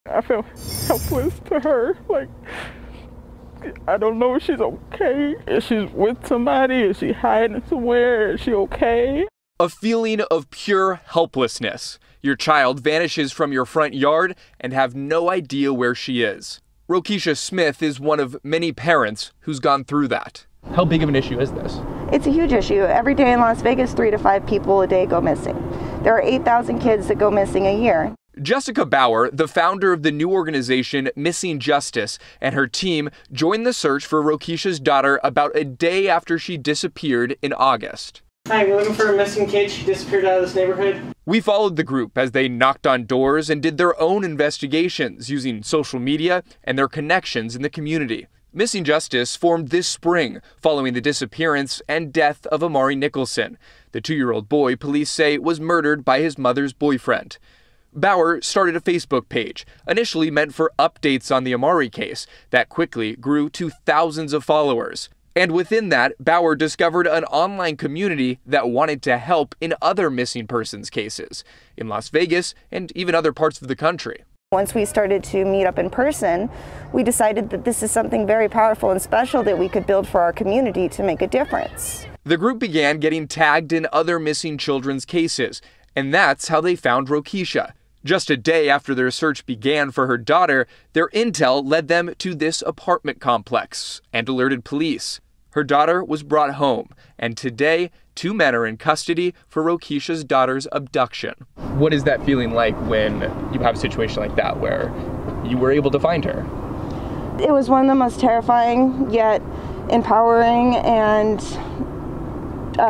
I feel helpless to her. Like, I don't know if she's okay. If she's with somebody, is she hiding somewhere? Is she okay? A feeling of pure helplessness. Your child vanishes from your front yard and have no idea where she is. Rokisha Smith is one of many parents who's gone through that. How big of an issue is this? It's a huge issue. Every day in Las Vegas, 3 to 5 people a day go missing. There are 8,000 kids that go missing a year. Jessica Bauer, the founder of the new organization Missing Justice, and her team joined the search for Rokisha's daughter about a day after she disappeared in August. Hi, we're looking for a missing kid. She disappeared out of this neighborhood. We followed the group as they knocked on doors and did their own investigations using social media and their connections in the community. Missing Justice formed this spring following the disappearance and death of Amari Nicholson, the 2-year-old boy police say was murdered by his mother's boyfriend. Bauer started a Facebook page, initially meant for updates on the Amari case, that quickly grew to thousands of followers. And within that, Bauer discovered an online community that wanted to help in other missing persons cases, in Las Vegas and even other parts of the country. Once we started to meet up in person, we decided that this is something very powerful and special that we could build for our community to make a difference. The group began getting tagged in other missing children's cases, and that's how they found Rokisha. Just a day after their search began for her daughter, their intel led them to this apartment complex and alerted police. Her daughter was brought home, and today, 2 men are in custody for Rokisha's daughter's abduction. What is that feeling like when you have a situation like that where you were able to find her? It was one of the most terrifying yet empowering and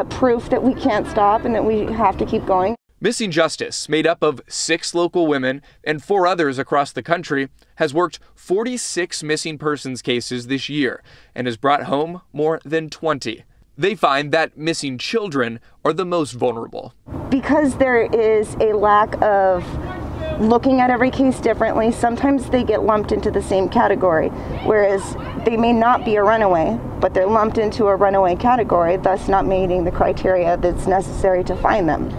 proof that we can't stop and that we have to keep going. Missing Justice, made up of 6 local women and 4 others across the country, has worked 46 missing persons cases this year and has brought home more than 20. They find that missing children are the most vulnerable. Because there is a lack of looking at every case differently, sometimes they get lumped into the same category, whereas they may not be a runaway, but they're lumped into a runaway category, thus not meeting the criteria that's necessary to find them.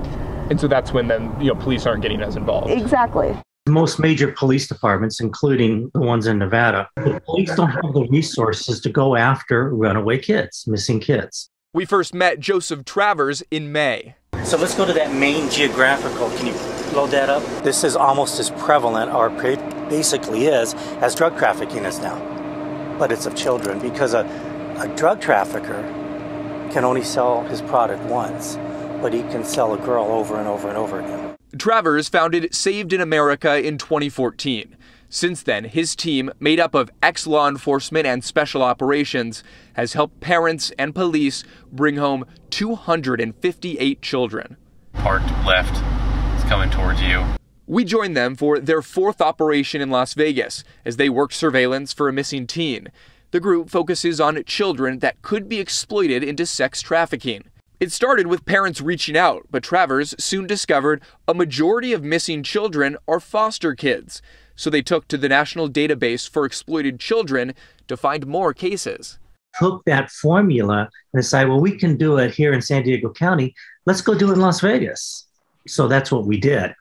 And so that's when then, police aren't getting as involved. Exactly. Most major police departments, including the ones in Nevada, the police don't have the resources to go after runaway kids, missing kids. We first met Joseph Travers in May. So let's go to that main geographical. Can you load that up? This is almost as prevalent, or basically is, as drug trafficking is now. But it's of children, because a drug trafficker can only sell his product once, but he can sell a girl over and over and over again. Travers founded Saved in America in 2014. Since then, his team, made up of ex-law enforcement and special operations, has helped parents and police bring home 258 children. Parked left, it's coming towards you. We joined them for their 4th operation in Las Vegas as they worked surveillance for a missing teen. The group focuses on children that could be exploited into sex trafficking. It started with parents reaching out, but Travers soon discovered a majority of missing children are foster kids. So they took to the National Database for Exploited Children to find more cases. Took that formula and decided, well, we can do it here in San Diego County. Let's go do it in Las Vegas. So that's what we did.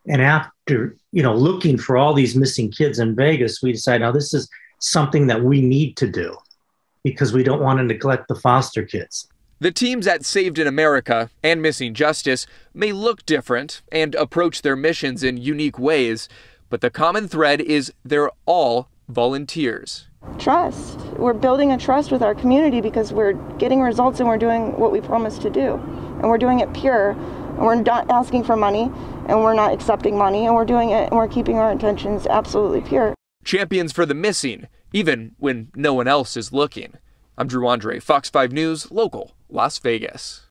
And after, looking for all these missing kids in Vegas, we decided, now this is something that we need to do because we don't want to neglect the foster kids. The teams at Saved in America and Missing Justice may look different and approach their missions in unique ways, but the common thread is they're all volunteers. Trust. We're building a trust with our community because we're getting results and we're doing what we promised to do. And we're doing it pure. And we're not asking for money and we're not accepting money, and we're doing it and we're keeping our intentions absolutely pure. Champions for the missing, even when no one else is looking. I'm Drew Andre, Fox 5 News, local, Las Vegas.